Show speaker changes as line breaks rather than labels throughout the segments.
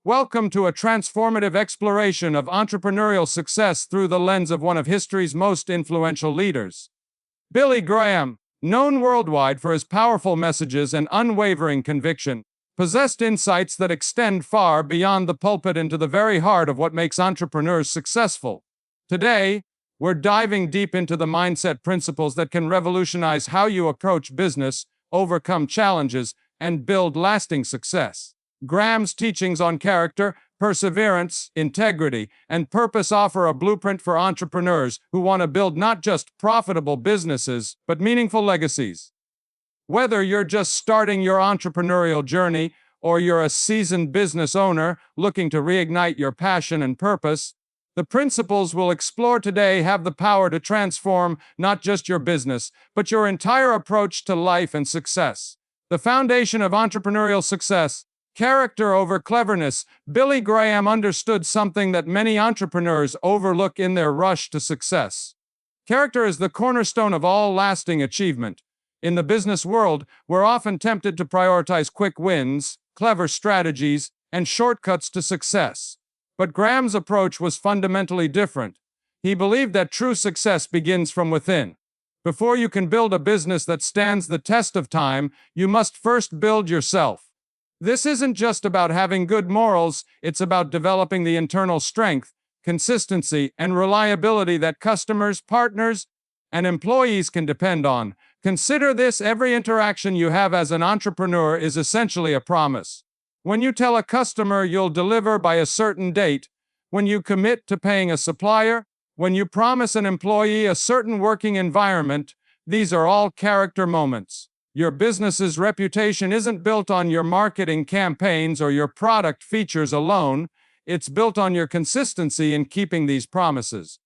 Welcome to a transformative exploration of entrepreneurial success through the lens of one of history's most influential leaders. Billy Graham, known worldwide for his powerful messages and unwavering conviction, possessed insights that extend far beyond the pulpit into the very heart of what makes entrepreneurs successful. Today, we're diving deep into the mindset principles that can revolutionize how you approach business, overcome challenges, and build lasting success. Graham's teachings on character, perseverance, integrity, and purpose offer a blueprint for entrepreneurs who want to build not just profitable businesses, but meaningful legacies. Whether you're just starting your entrepreneurial journey or you're a seasoned business owner looking to reignite your passion and purpose, the principles we'll explore today have the power to transform not just your business, but your entire approach to life and success. The foundation of entrepreneurial success. Character over cleverness. Billy Graham understood something that many entrepreneurs overlook in their rush to success. Character is the cornerstone of all lasting achievement. In the business world, we're often tempted to prioritize quick wins, clever strategies, and shortcuts to success. But Graham's approach was fundamentally different. He believed that true success begins from within. Before you can build a business that stands the test of time, you must first build yourself. This isn't just about having good morals, it's about developing the internal strength, consistency, and reliability that customers, partners, and employees can depend on. Consider this: every interaction you have as an entrepreneur is essentially a promise. When you tell a customer you'll deliver by a certain date, when you commit to paying a supplier, when you promise an employee a certain working environment, these are all character moments. Your business's reputation isn't built on your marketing campaigns or your product features alone. It's built on your consistency in keeping these promises.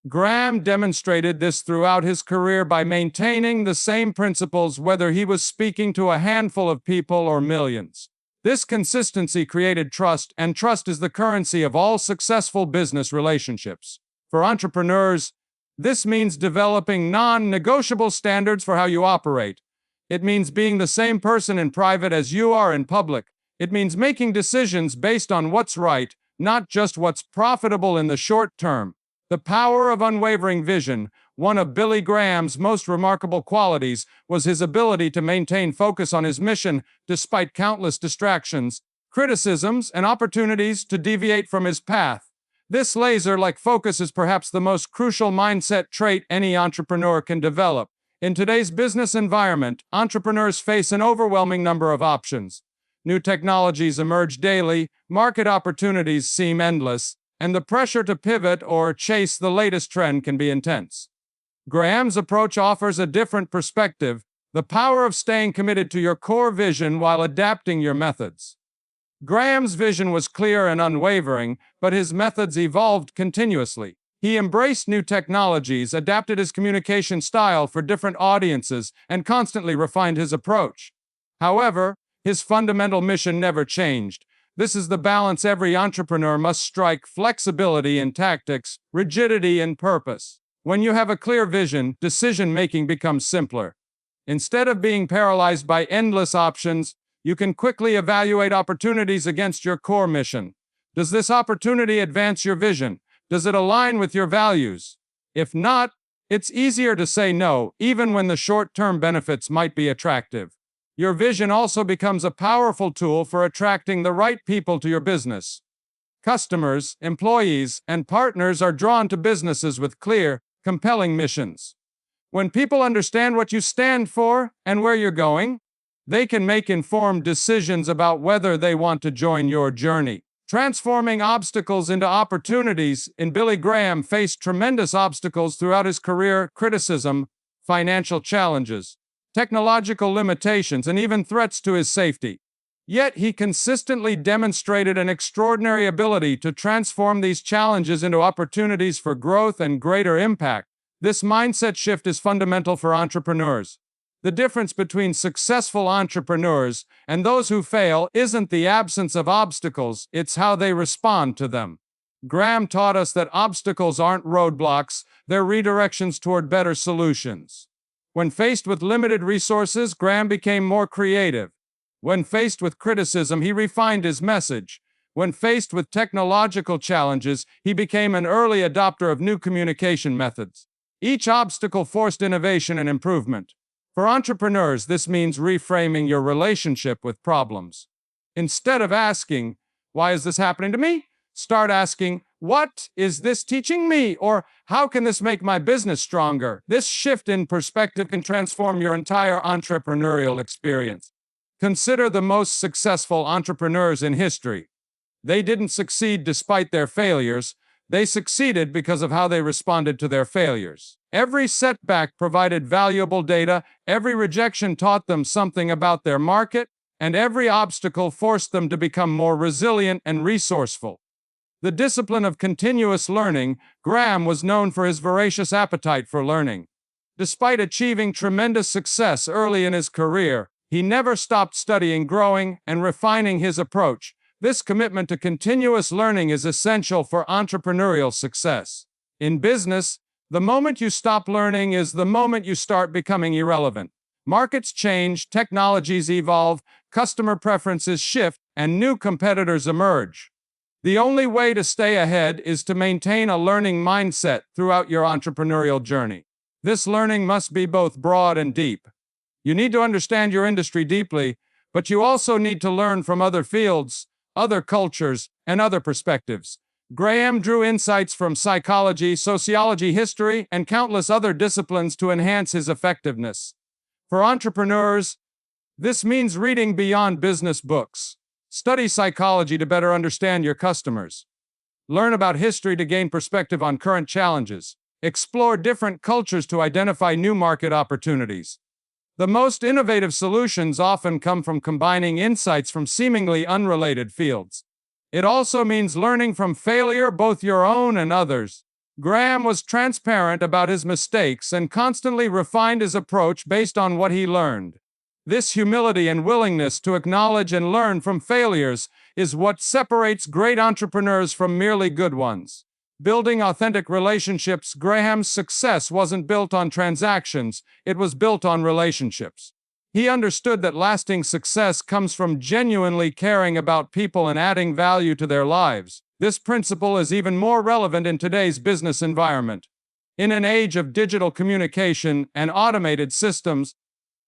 Graham demonstrated this throughout his career by maintaining the same principles whether he was speaking to a handful of people or millions. This consistency created trust, and trust is the currency of all successful business relationships. For entrepreneurs, this means developing non-negotiable standards for how you operate. It means being the same person in private as you are in public. It means making decisions based on what's right, not just what's profitable in the short term. The power of unwavering vision. One of Billy Graham's most remarkable qualities was his ability to maintain focus on his mission despite countless distractions, criticisms, and opportunities to deviate from his path. This laser-like focus is perhaps the most crucial mindset trait any entrepreneur can develop. In today's business environment, entrepreneurs face an overwhelming number of options. New technologies emerge daily, market opportunities seem endless, and the pressure to pivot or chase the latest trend can be intense. Graham's approach offers a different perspective: the power of staying committed to your core vision while adapting your methods. Graham's vision was clear and unwavering, but his methods evolved continuously. He embraced new technologies, adapted his communication style for different audiences, and constantly refined his approach. However, his fundamental mission never changed. This is the balance every entrepreneur must strike: flexibility in tactics, rigidity in purpose. When you have a clear vision, decision-making becomes simpler. Instead of being paralyzed by endless options, you can quickly evaluate opportunities against your core mission. Does this opportunity advance your vision? Does it align with your values? If not, it's easier to say no, even when the short-term benefits might be attractive. Your vision also becomes a powerful tool for attracting the right people to your business. Customers, employees, and partners are drawn to businesses with clear, compelling missions. When people understand what you stand for and where you're going, they can make informed decisions about whether they want to join your journey. Transforming obstacles into opportunities. Billy Graham faced tremendous obstacles throughout his career: criticism, financial challenges, technological limitations, and even threats to his safety. Yet he consistently demonstrated an extraordinary ability to transform these challenges into opportunities for growth and greater impact. This mindset shift is fundamental for entrepreneurs. The difference between successful entrepreneurs and those who fail isn't the absence of obstacles, it's how they respond to them. Graham taught us that obstacles aren't roadblocks, they're redirections toward better solutions. When faced with limited resources, Graham became more creative. When faced with criticism, he refined his message. When faced with technological challenges, he became an early adopter of new communication methods. Each obstacle forced innovation and improvement. For entrepreneurs, this means reframing your relationship with problems. Instead of asking, "Why is this happening to me?" start asking, "What is this teaching me?" or "How can this make my business stronger?" This shift in perspective can transform your entire entrepreneurial experience. Consider the most successful entrepreneurs in history. They didn't succeed despite their failures. They succeeded because of how they responded to their failures. Every setback provided valuable data, every rejection taught them something about their market, and every obstacle forced them to become more resilient and resourceful. The discipline of continuous learning, Graham was known for his voracious appetite for learning. Despite achieving tremendous success early in his career, he never stopped studying, growing, and refining his approach. This commitment to continuous learning is essential for entrepreneurial success. In business, the moment you stop learning is the moment you start becoming irrelevant. Markets change, technologies evolve, customer preferences shift, and new competitors emerge. The only way to stay ahead is to maintain a learning mindset throughout your entrepreneurial journey. This learning must be both broad and deep. You need to understand your industry deeply, but you also need to learn from other fields, other cultures, and other perspectives. Graham drew insights from psychology, sociology, history, and countless other disciplines to enhance his effectiveness. For entrepreneurs, this means reading beyond business books. Study psychology to better understand your customers. Learn about history to gain perspective on current challenges. Explore different cultures to identify new market opportunities. The most innovative solutions often come from combining insights from seemingly unrelated fields. It also means learning from failure, both your own and others. Graham was transparent about his mistakes and constantly refined his approach based on what he learned. This humility and willingness to acknowledge and learn from failures is what separates great entrepreneurs from merely good ones. Building authentic relationships, Graham's success wasn't built on transactions, it was built on relationships. He understood that lasting success comes from genuinely caring about people and adding value to their lives. This principle is even more relevant in today's business environment. In an age of digital communication and automated systems,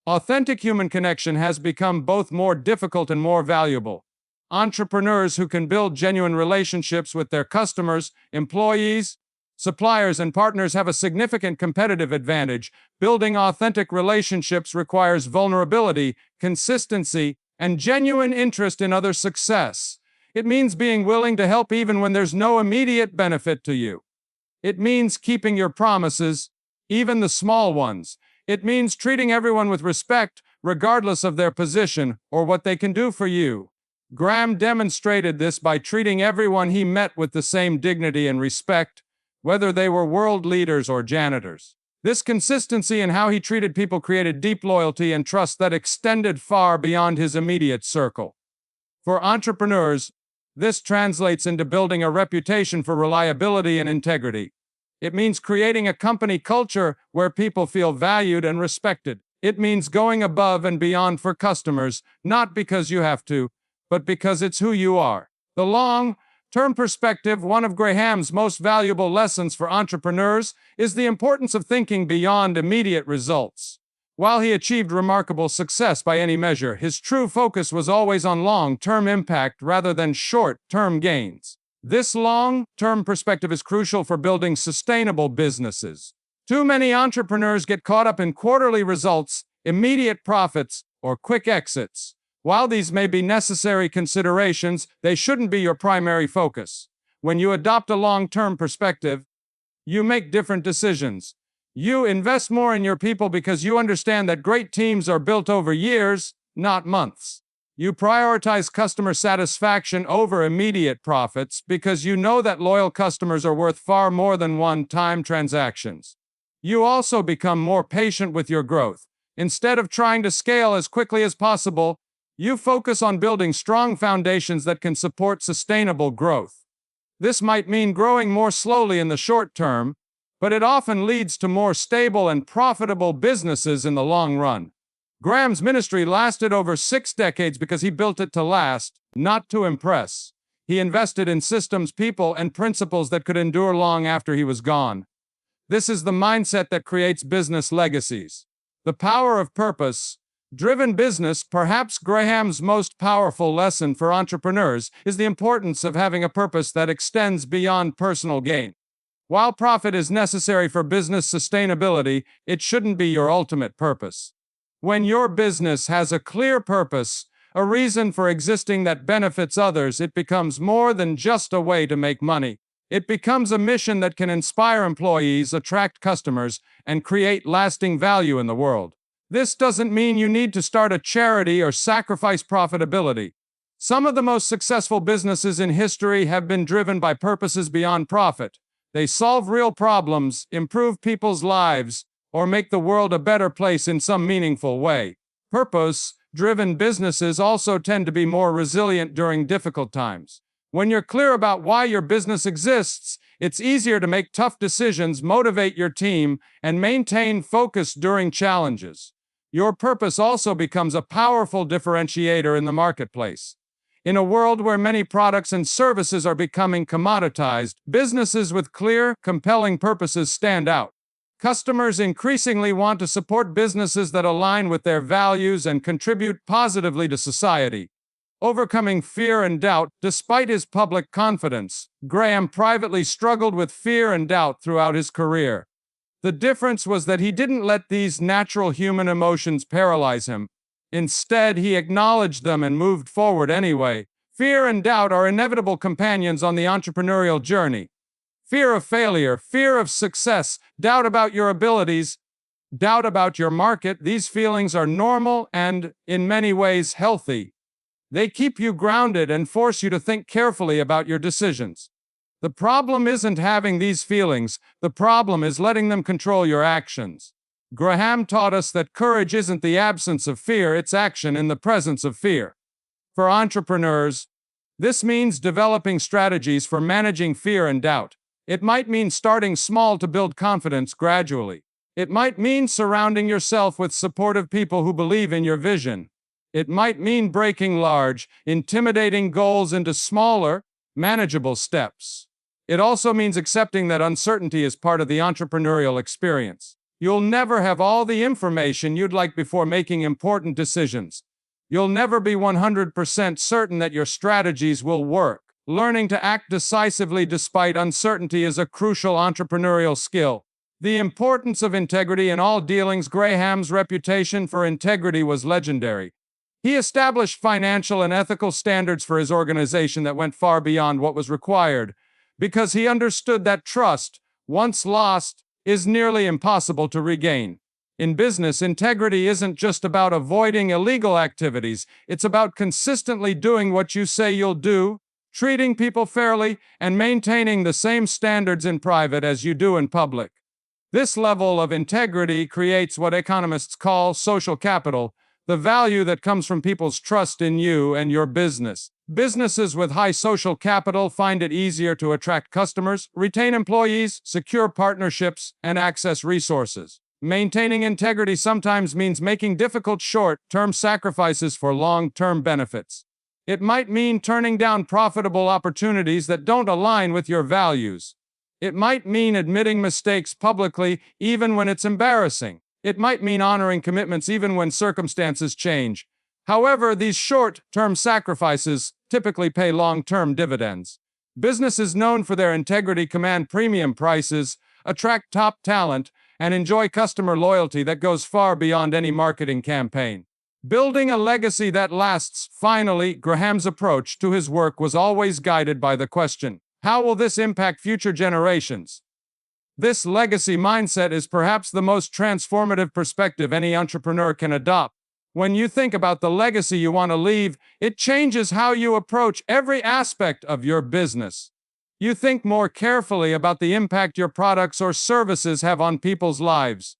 authentic human connection has become both more difficult and more valuable. Entrepreneurs who can build genuine relationships with their customers, employees, suppliers, and partners have a significant competitive advantage. Building authentic relationships requires vulnerability, consistency, and genuine interest in others' success. It means being willing to help even when there's no immediate benefit to you. It means keeping your promises, even the small ones. It means treating everyone with respect, regardless of their position or what they can do for you. Graham demonstrated this by treating everyone he met with the same dignity and respect, whether they were world leaders or janitors. This consistency in how he treated people created deep loyalty and trust that extended far beyond his immediate circle. For entrepreneurs, this translates into building a reputation for reliability and integrity. It means creating a company culture where people feel valued and respected. It means going above and beyond for customers, not because you have to, but because it's who you are. The long-term perspective, one of Graham's most valuable lessons for entrepreneurs, is the importance of thinking beyond immediate results. While he achieved remarkable success by any measure, his true focus was always on long-term impact rather than short-term gains. This long-term perspective is crucial for building sustainable businesses. Too many entrepreneurs get caught up in quarterly results, immediate profits, or quick exits. While these may be necessary considerations, they shouldn't be your primary focus. When you adopt a long-term perspective, you make different decisions. You invest more in your people because you understand that great teams are built over years, not months. You prioritize customer satisfaction over immediate profits because you know that loyal customers are worth far more than one-time transactions. You also become more patient with your growth. Instead of trying to scale as quickly as possible, you focus on building strong foundations that can support sustainable growth. This might mean growing more slowly in the short term, but it often leads to more stable and profitable businesses in the long run. Graham's ministry lasted over 6 decades because he built it to last, not to impress. He invested in systems, people, and principles that could endure long after he was gone. This is the mindset that creates business legacies. The power of purpose. Driven business, perhaps Graham's most powerful lesson for entrepreneurs, is the importance of having a purpose that extends beyond personal gain. While profit is necessary for business sustainability, it shouldn't be your ultimate purpose. When your business has a clear purpose, a reason for existing that benefits others, it becomes more than just a way to make money. It becomes a mission that can inspire employees, attract customers, and create lasting value in the world. This doesn't mean you need to start a charity or sacrifice profitability. Some of the most successful businesses in history have been driven by purposes beyond profit. They solve real problems, improve people's lives, or make the world a better place in some meaningful way. Purpose-driven businesses also tend to be more resilient during difficult times. When you're clear about why your business exists, it's easier to make tough decisions, motivate your team, and maintain focus during challenges. Your purpose also becomes a powerful differentiator in the marketplace. In a world where many products and services are becoming commoditized, businesses with clear, compelling purposes stand out. Customers increasingly want to support businesses that align with their values and contribute positively to society. Overcoming fear and doubt. Despite his public confidence, Graham privately struggled with fear and doubt throughout his career. The difference was that he didn't let these natural human emotions paralyze him. Instead, he acknowledged them and moved forward anyway. Fear and doubt are inevitable companions on the entrepreneurial journey. Fear of failure, fear of success, doubt about your abilities, doubt about your market. These feelings are normal and, in many ways, healthy. They keep you grounded and force you to think carefully about your decisions. The problem isn't having these feelings, the problem is letting them control your actions. Graham taught us that courage isn't the absence of fear, it's action in the presence of fear. For entrepreneurs, this means developing strategies for managing fear and doubt. It might mean starting small to build confidence gradually. It might mean surrounding yourself with supportive people who believe in your vision. It might mean breaking large, intimidating goals into smaller, manageable steps. It also means accepting that uncertainty is part of the entrepreneurial experience. You'll never have all the information you'd like before making important decisions. You'll never be 100% certain that your strategies will work. Learning to act decisively despite uncertainty is a crucial entrepreneurial skill. The importance of integrity in all dealings. Graham's reputation for integrity was legendary. He established financial and ethical standards for his organization that went far beyond what was required, because he understood that trust, once lost, is nearly impossible to regain. In business, integrity isn't just about avoiding illegal activities, it's about consistently doing what you say you'll do, treating people fairly, and maintaining the same standards in private as you do in public. This level of integrity creates what economists call social capital, the value that comes from people's trust in you and your business. Businesses with high social capital find it easier to attract customers, retain employees, secure partnerships, and access resources. Maintaining integrity sometimes means making difficult short-term sacrifices for long-term benefits. It might mean turning down profitable opportunities that don't align with your values. It might mean admitting mistakes publicly, even when it's embarrassing. It might mean honoring commitments even when circumstances change. However, these short-term sacrifices typically pay long-term dividends. Businesses known for their integrity command premium prices, attract top talent, and enjoy customer loyalty that goes far beyond any marketing campaign. Building a legacy that lasts. Finally, Graham's approach to his work was always guided by the question, how will this impact future generations? This legacy mindset is perhaps the most transformative perspective any entrepreneur can adopt. When you think about the legacy you want to leave, it changes how you approach every aspect of your business. You think more carefully about the impact your products or services have on people's lives.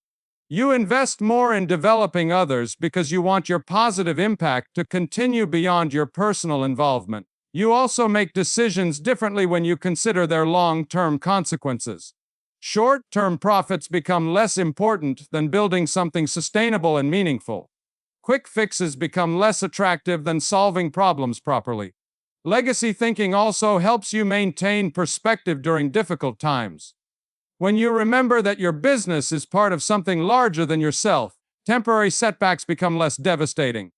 You invest more in developing others because you want your positive impact to continue beyond your personal involvement. You also make decisions differently when you consider their long-term consequences. Short-term profits become less important than building something sustainable and meaningful. Quick fixes become less attractive than solving problems properly. Legacy thinking also helps you maintain perspective during difficult times. When you remember that your business is part of something larger than yourself, temporary setbacks become less devastating.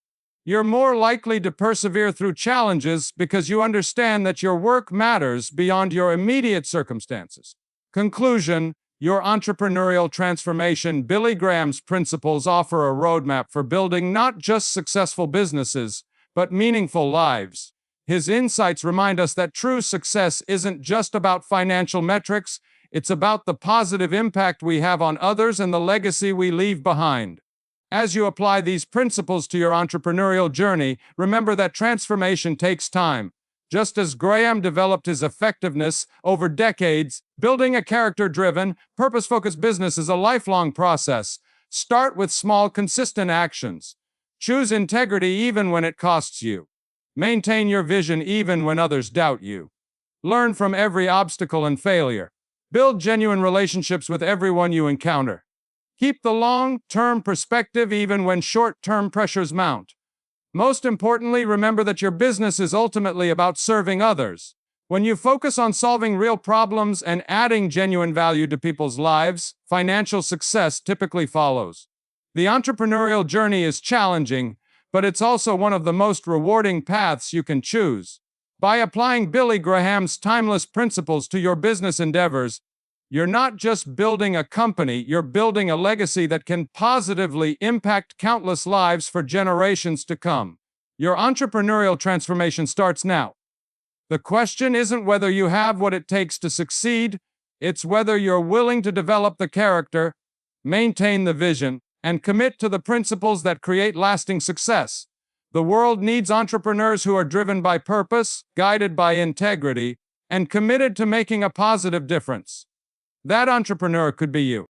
You're more likely to persevere through challenges because you understand that your work matters beyond your immediate circumstances. Conclusion: your entrepreneurial transformation. Billy Graham's principles offer a roadmap for building not just successful businesses, but meaningful lives. His insights remind us that true success isn't just about financial metrics, it's about the positive impact we have on others and the legacy we leave behind. As you apply these principles to your entrepreneurial journey, remember that transformation takes time. Just as Graham developed his effectiveness over decades, building a character-driven, purpose-focused business is a lifelong process. Start with small, consistent actions. Choose integrity even when it costs you. Maintain your vision even when others doubt you. Learn from every obstacle and failure. Build genuine relationships with everyone you encounter. Keep the long-term perspective even when short-term pressures mount. Most importantly, remember that your business is ultimately about serving others. When you focus on solving real problems and adding genuine value to people's lives, financial success typically follows. The entrepreneurial journey is challenging, but it's also one of the most rewarding paths you can choose. By applying Billy Graham's timeless principles to your business endeavors, you're not just building a company, you're building a legacy that can positively impact countless lives for generations to come. Your entrepreneurial transformation starts now. The question isn't whether you have what it takes to succeed, it's whether you're willing to develop the character, maintain the vision, and commit to the principles that create lasting success. The world needs entrepreneurs who are driven by purpose, guided by integrity, and committed to making a positive difference. That entrepreneur could be you.